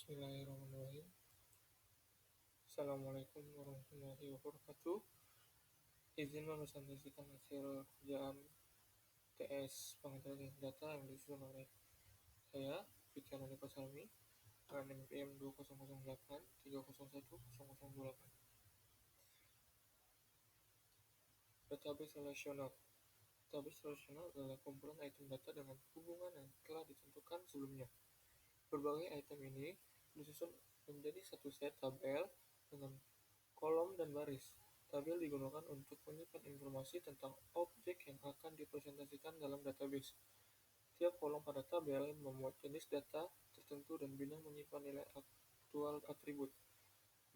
Bismillahirrahmanirrahim. Assalamualaikum warahmatullahi wabarakatuh. Izin mepresentasikan hasil kerjaan TS Pengendalian Data yang disusun oleh saya, Fikar Nadi Pasalmi, dengan NPM 2008 301028. Database relasional. Database relasional adalah kumpulan item data dengan hubungan yang telah ditentukan sebelumnya. Berbagai item ini disusun menjadi satu set tabel dengan kolom dan baris. Tabel digunakan untuk menyimpan informasi tentang objek yang akan dipresentasikan dalam database. Tiap kolom pada tabel memuat jenis data tertentu dan bidang menyimpan nilai aktual atribut.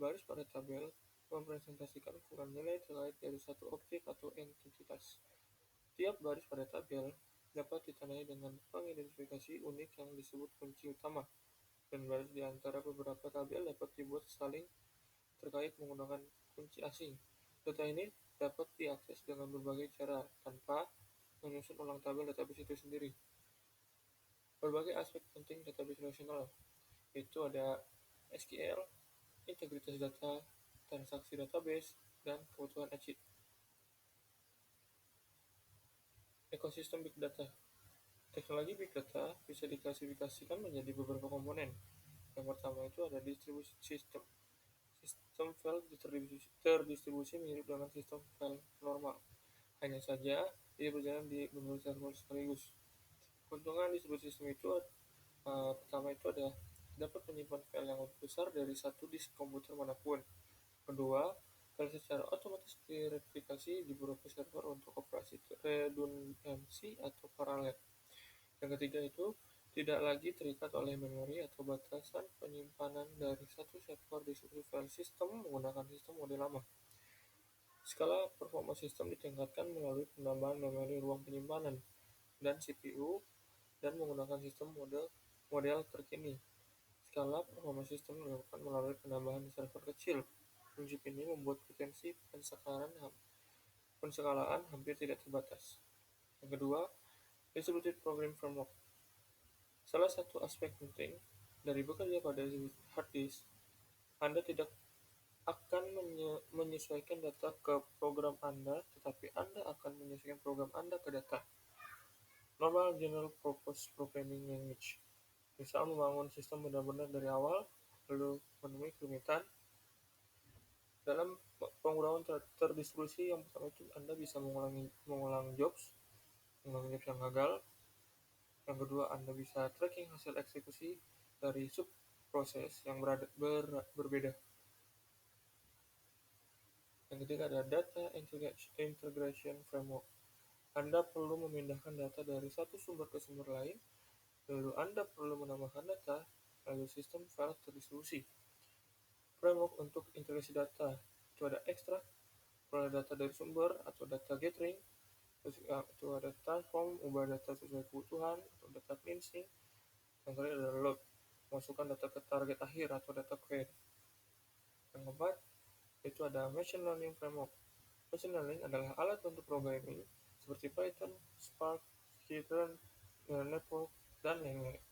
Baris pada tabel mempresentasikan ukuran nilai terkait dari satu objek atau entitas. Tiap baris pada tabel dapat ditandai dengan pengidentifikasi unik yang disebut kunci utama, dan baris di antara beberapa tabel dapat dibuat saling terkait menggunakan kunci asing. Data ini dapat diakses dengan berbagai cara tanpa menyusun ulang tabel database itu sendiri. Berbagai aspek penting database relasional, yaitu ada SQL, integritas data, transaksi database, dan kebutuhan ACID. Ekosistem Big Data. Teknologi Big Data bisa diklasifikasikan menjadi beberapa komponen. Yang pertama itu ada distribusi sistem. Sistem file terdistribusi mirip dengan sistem file normal. Hanya saja, ia berjalan di beberapa server sekaligus. Keuntungan distribusi sistem itu pertama itu ada dapat menyimpan file yang lebih besar dari satu disk komputer manapun. Kedua, file secara otomatis direplikasi di beberapa server untuk operasi redundansi atau paralel. Yang ketiga itu tidak lagi terikat oleh memori atau batasan penyimpanan dari satu server distribusi file sistem menggunakan sistem model lama. Skala performa sistem ditingkatkan melalui penambahan memori ruang penyimpanan dan CPU dan menggunakan sistem model terkini. Skala performa sistem dilakukan melalui penambahan server kecil. Prinsip ini membuat potensi pensekalaan hampir tidak terbatas. Yang kedua, Distributed Programming Framework. Salah satu aspek penting dari bekerja pada hard disk, Anda tidak akan menyesuaikan data ke program Anda, tetapi Anda akan menyesuaikan program Anda ke data. Normal General Purpose Programming Language. Misal membangun sistem benar-benar dari awal, lalu menemui kerumitan. Dalam penggunaan terdistribusi yang pertama itu Anda bisa mengulang jobs yang gagal. Yang kedua, Anda bisa tracking hasil eksekusi dari subproses yang berbeda. Yang ketiga ada Data Integration Framework. Anda perlu memindahkan data dari satu sumber ke sumber lain, lalu Anda perlu menambahkan data, lalu sistem file terdistribusi. Framework untuk integrasi data itu ada extract, peroleh data dari sumber atau data gathering, terus itu ada transform, ubah data sesuai kebutuhan atau data cleansing. Yang terakhir ada load, masukkan data ke target akhir atau data query. Yang keempat itu ada machine learning framework. Machine learning adalah alat untuk programming seperti Python, Spark, Scikit-learn, neural network, dan lain-lain.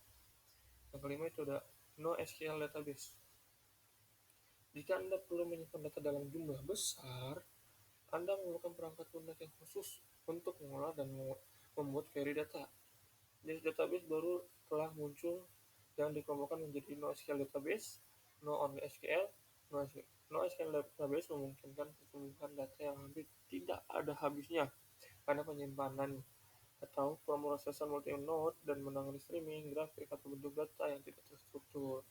Yang kelima itu ada NoSQL database. Jika Anda perlu menyimpan data dalam jumlah besar, Anda memerlukan perangkat lunak yang khusus untuk mengolah dan membuat query data. Jenis database baru telah muncul yang dikelompokkan menjadi NoSQL database, NoOnlySQL. NoSQL database memungkinkan pertumbuhan data yang hampir tidak ada habisnya karena penyimpanan atau pemrosesan multi-node dan menangani streaming, grafik, atau bentuk data yang tidak terstruktur.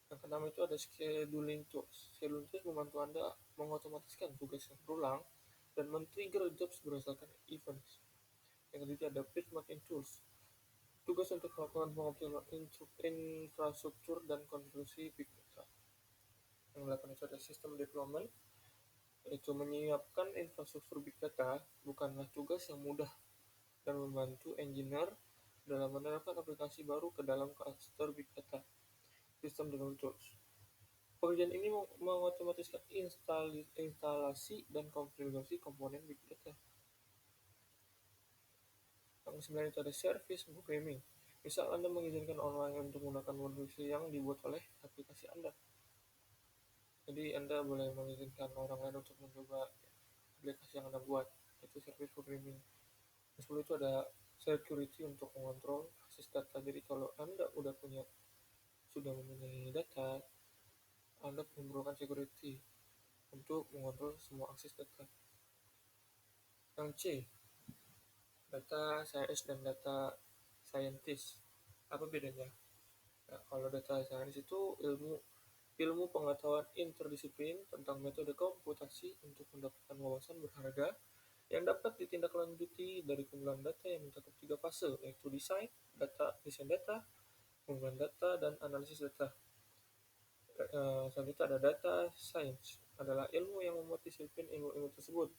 Yang keenam itu ada scheduling tools. Scheduling tools membantu Anda mengotomatiskan tugas yang berulang dan men-trigger jobs berdasarkan events. Yang ketiga ada benchmarking tools. Tugas untuk melakukan pengoptimalan infrastruktur dan konfigurasi big data. Yang delapan itu ada sistem deployment, yaitu menyiapkan infrastruktur big data bukanlah tugas yang mudah dan membantu engineer dalam menerapkan aplikasi baru ke dalam cluster big data. Sistem development tools. Pekerjaan ini mengotomatiskan instalasi dan konfigurasi komponen big data. Yang kesembilan itu ada service programming. Misal Anda mengizinkan orang lain untuk menggunakan modulasi yang dibuat oleh aplikasi Anda. Jadi Anda boleh mengizinkan orang lain untuk mencoba aplikasi yang Anda buat. Itu service programming. Yang 10 itu ada security untuk mengontrol akses data. Jadi kalau Anda sudah mempunyai data, Anda memerlukan security untuk mengontrol semua akses data. Yang C, data science dan data scientist. Apa bedanya? Nah, kalau data science itu ilmu pengetahuan interdisiplin tentang metode komputasi untuk mendapatkan wawasan berharga yang dapat ditindaklanjuti dari kumpulan data yang mencakup 3 fase, yaitu desain data, pengumpulan data, dan analisis data. Selanjutnya ada data science, adalah ilmu yang memultidisiplin ilmu-ilmu tersebut.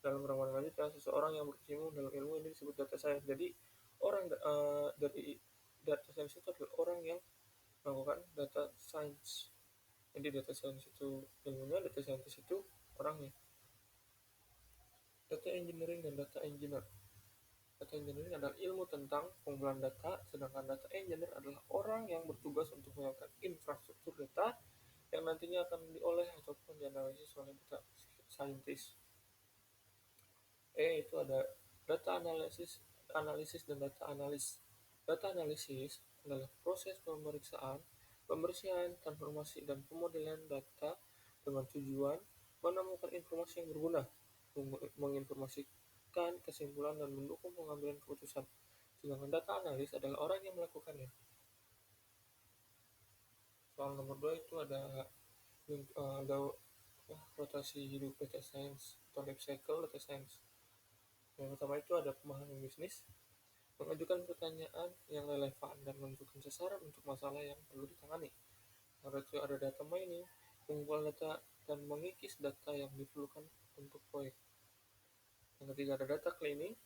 Dalam rangka selanjutnya, seseorang yang berkecimpung dalam ilmu ini disebut data science. Jadi orang dari data science itu adalah orang yang melakukan data science. Jadi data science itu ilmunya, data scientist itu orangnya. Data engineering dan data engineer. Data engineering adalah ilmu tentang pengumpulan data, sedangkan data engineer adalah orang yang bertugas untuk menyiapkan infrastruktur data yang nantinya akan diolah ataupun dianalisis oleh data scientist. Itu ada data analisis dan data analis. Data analisis adalah proses pemeriksaan, pembersihan, transformasi, dan pemodelan data dengan tujuan menemukan informasi yang berguna, menginformasikan kesimpulan, dan mendukung pengambilan keputusan. Sedangkan data analis adalah orang yang melakukannya. Soal nomor 2 itu ada rotasi hidup data science atau life cycle data science. Yang pertama itu ada pemahaman bisnis, mengajukan pertanyaan yang relevan dan menentukan sasaran untuk masalah yang perlu ditangani. Lalu itu ada data mining, pengumpulan data dan mengikis data yang diperlukan untuk proyek. Yang ketiga ada data cleaning,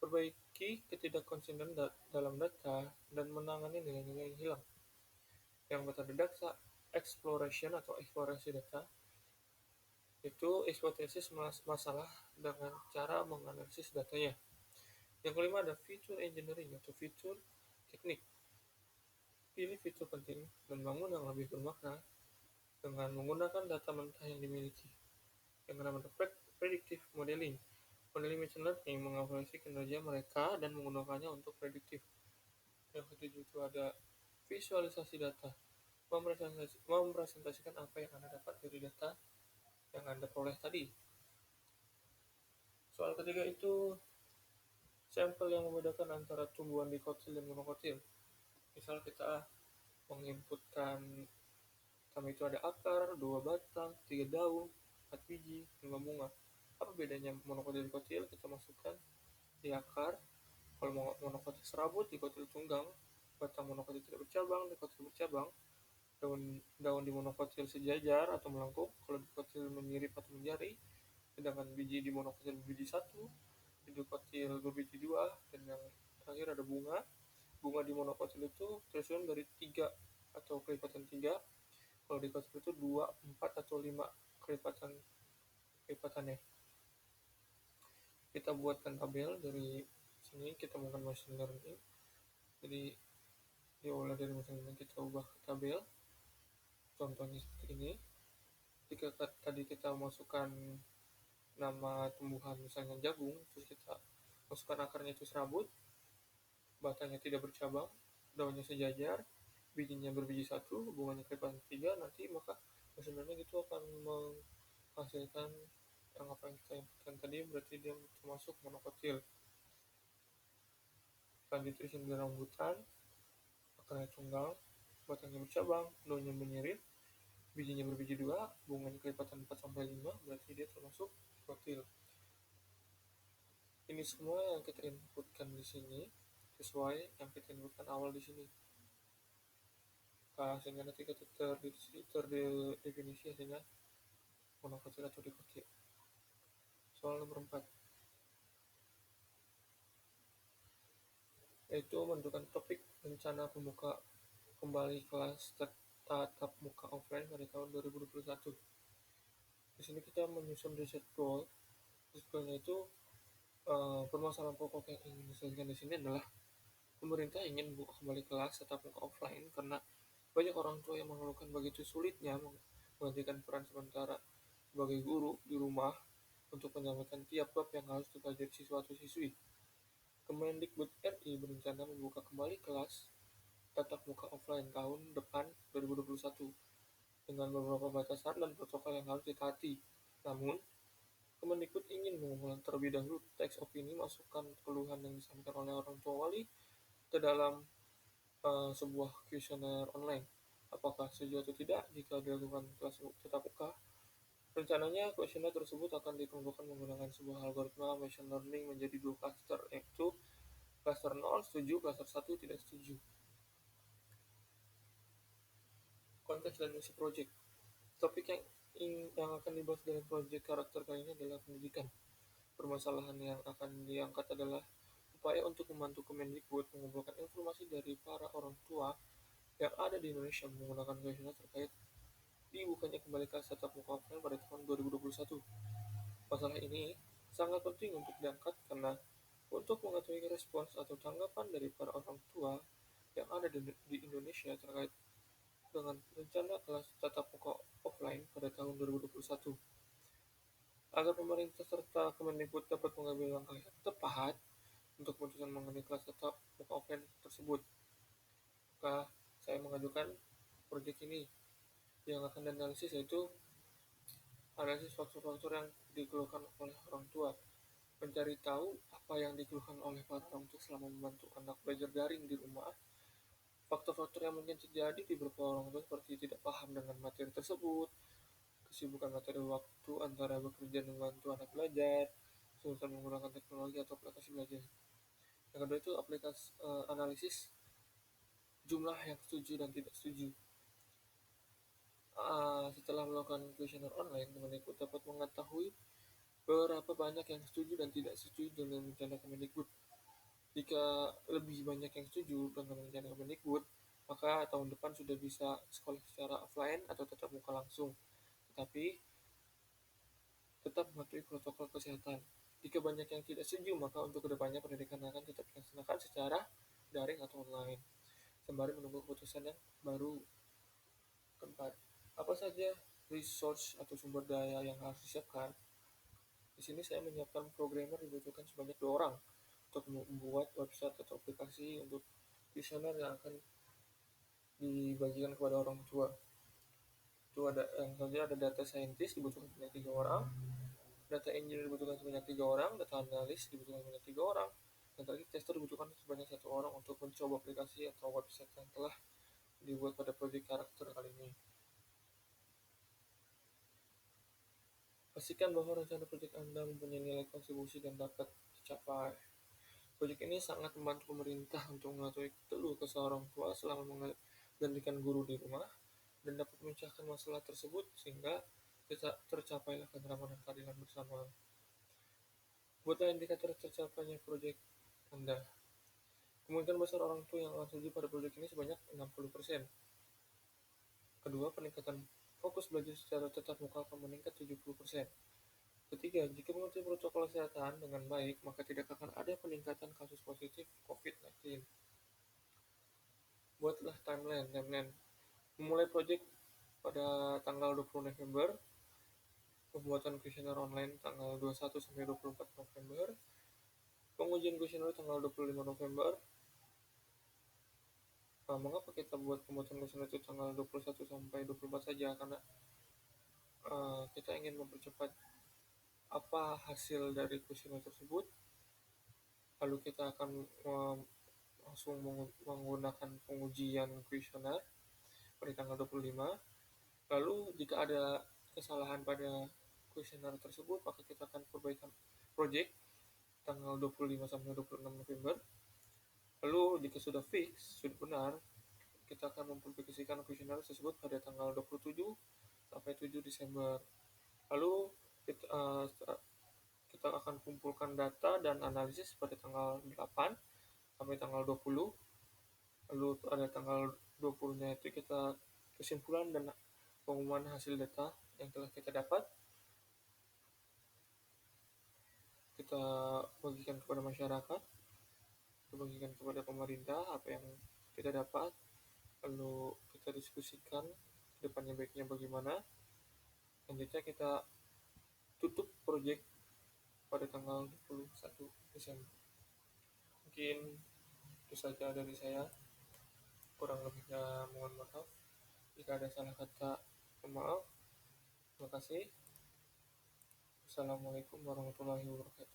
perbaiki ketidakkonsistenan dalam data dan menangani nilai-nilai yang hilang. Yang keempat ada data exploration atau eksplorasi data, itu eksploitasi masalah dengan cara menganalisis datanya. Yang kelima ada feature engineering atau fitur teknik. Pilih fitur penting dan bangun yang lebih bermakna dengan menggunakan data mentah yang dimiliki. Yang keenam ada predictive modeling. Modeling machine learning mengevaluasi kinerja mereka dan menggunakannya untuk prediktif. Yang ketujuh itu ada visualisasi data, mempresentasikan apa yang Anda dapat dari data yang Anda peroleh tadi. Soal ketiga itu sampel yang membedakan antara tumbuhan dikotil dan monokotil. Misal kita menginputkan pertama itu ada akar, 2 batang, 3 daun, 4 biji, 5 bunga. Apa bedanya monokotil dikotil? Kita masukkan di akar. Kalau monokotil serabut, dikotil tunggang. Batang monokotil tidak bercabang, dikotil bercabang. Daun di monokotil sejajar atau melengkung. Kalau dikotil menyirip atau menjari. Sedangkan biji di monokotil berbiji 1, di dikotil berbiji 2, dan yang terakhir ada bunga. Bunga di monokotil itu tersusun dari 3 atau kelipatan 3. Kalau dikotil itu 2, 4, atau 5 kelipatannya. Kita buatkan tabel dari sini, kita menggunakan machine learning. Jadi diolah dari machine learning, kita ubah ke tabel. Contohnya seperti ini. Jika tadi kita masukkan nama tumbuhan misalnya jagung, terus kita masukkan akarnya itu serabut, batangnya tidak bercabang, daunnya sejajar, bijinya berbiji 1, bunganya kelipatan 3, nanti maka sebenarnya itu akan menghasilkan yang apa yang kita inputkan tadi, berarti dia termasuk monokotil. Selanjutnya di sini rambutan, akarnya tunggal, batangnya bercabang, daunnya menyirip, bijinya berbiji 2, bunganya kelipatan 4-5, berarti dia termasuk monokotil. Ini semua yang kita inputkan di sini sesuai yang kita inputkan awal di sini. Sehingga nanti kita terdefinisi hasilnya monokotil atau dikotil. Soal nomor 4 yaitu menentukan topik rencana pembuka kembali kelas tatap muka offline pada tahun 2021. Di sini kita menyusun riset goal. Riset goalnya itu permasalahan pokok yang ingin diselesaikan di sini adalah Pemerintah ingin buka kembali kelas tatap muka offline karena banyak orang tua yang mengeluhkan begitu sulitnya menggantikan peran sementara sebagai guru di rumah untuk menyampaikan tiap bab yang harus dipelajari siswa atau siswi. Kemendikbud RI berencana membuka kembali kelas tatap muka offline tahun depan 2021 dengan beberapa batasan dan protokol yang harus ditaati. Namun, Kemendikbud ingin mengumpulkan terlebih dahulu teks opini masukan keluhan yang disampaikan oleh orang tua wali ke dalam sebuah kuesioner online. Apakah setuju atau tidak jika dilakukan kelas tatap muka? Rencananya, kuesioner tersebut akan dikumpulkan menggunakan sebuah algoritma machine learning menjadi dua klaster, yaitu klaster 0 setuju, klaster 1 tidak setuju. Konteks dan misi proyek. Topik yang akan dibahas dalam proyek karakter kali ini adalah pendidikan. Permasalahan yang akan diangkat adalah upaya untuk membantu Kemendikbud mengumpulkan informasi dari para orang tua yang ada di Indonesia menggunakan kuesioner terkait dibukanya kembali kelas tatap muka offline pada tahun 2021. Masalah ini sangat penting untuk diangkat karena untuk mengetahui respons atau tanggapan dari para orang tua yang ada di Indonesia terkait dengan rencana kelas tatap muka offline pada tahun 2021. Agar pemerintah serta Kemendikbud dapat mengambil langkah yang tepat untuk keputusan mengenai kelas tatap muka offline tersebut, maka saya mengajukan proyek ini yang akan dianalisis, yaitu analisis faktor-faktor yang dikeluhkan oleh orang tua, mencari tahu apa yang dikeluhkan oleh para orang tua selama membantu anak belajar daring di rumah, faktor-faktor yang mungkin terjadi di beberapa orang tua seperti tidak paham dengan materi tersebut, kesibukan materi waktu antara bekerja dan membantu anak belajar, kesulitan menggunakan teknologi atau aplikasi belajar. Yang kedua itu analisis jumlah yang setuju dan tidak setuju. Setelah melakukan kuesioner online, Kemendikbud dapat mengetahui berapa banyak yang setuju dan tidak setuju dengan rencana Kemendikbud. Jika lebih banyak yang setuju dengan rencana Kemendikbud, maka tahun depan sudah bisa sekolah secara offline atau tatap muka langsung, tetapi tetap mematuhi protokol kesehatan. Jika banyak yang tidak setuju, maka untuk kedepannya pendidikan akan tetap dilaksanakan secara daring atau online, sembari menunggu keputusan yang baru. Keempat, apa saja resource atau sumber daya yang harus disiapkan? Di sini saya menyiapkan programmer dibutuhkan sebanyak 2 orang untuk membuat website atau aplikasi untuk kuesioner yang akan dibagikan kepada orang tua. Itu ada yang selanjutnya ada data scientist dibutuhkan sebanyak 3 orang, data engineer dibutuhkan sebanyak 3 orang, data analyst dibutuhkan sebanyak 3 orang, dan tadi tester dibutuhkan sebanyak 1 orang untuk mencoba aplikasi atau website yang telah dibuat pada proyek karakter kali ini. Pastikan bahwa rencana proyek Anda mempunyai nilai kontribusi dan dapat dicapai. Proyek ini sangat membantu pemerintah untuk mengetahui keluh kesah orang tua selama menggantikan guru di rumah dan dapat memecahkan masalah tersebut sehingga tercapailah ketentraman dan keadilan bersama. Buatlah indikator tercapainya proyek Anda. Kemungkinan besar orang tua yang akan setuju pada proyek ini sebanyak 60%. Kedua, peningkatan fokus belajar secara tatap muka akan meningkat 70%. Ketiga, jika mengerti protokol kesehatan dengan baik, maka tidak akan ada peningkatan kasus positif COVID-19. Buatlah timeline. Memulai proyek pada tanggal 20 November, pembuatan kuesioner online tanggal 21 sampai 24 November, pengujian kuesioner tanggal 25 November. Mengapa kita buat pembuatan kuesioner itu tanggal 21 sampai 24 saja? Karena kita ingin mempercepat apa hasil dari kuesioner tersebut, lalu kita akan langsung menggunakan pengujian kuesioner pada tanggal 25. Lalu jika ada kesalahan pada kuesioner tersebut, maka kita akan perbaikan project tanggal 25 sampai 26 November. Lalu jika sudah fix, sudah benar, kita akan mempublikasikan kuesioner tersebut pada tanggal 27 sampai 7 Desember. Lalu kita akan kumpulkan data dan analisis pada tanggal 8 sampai tanggal 20. Lalu pada tanggal 20-nya itu kita kesimpulan dan pengumuman hasil data yang telah kita dapat, kita bagikan kepada masyarakat. kita bagikan kepada pemerintah apa yang kita dapat, lalu kita diskusikan depannya baiknya bagaimana. Selanjutnya kita tutup proyek pada tanggal 21 Desember. Mungkin itu saja dari saya, kurang lebihnya mohon maaf. Jika ada salah kata, mohon maaf. Terima kasih. Assalamualaikum warahmatullahi wabarakatuh.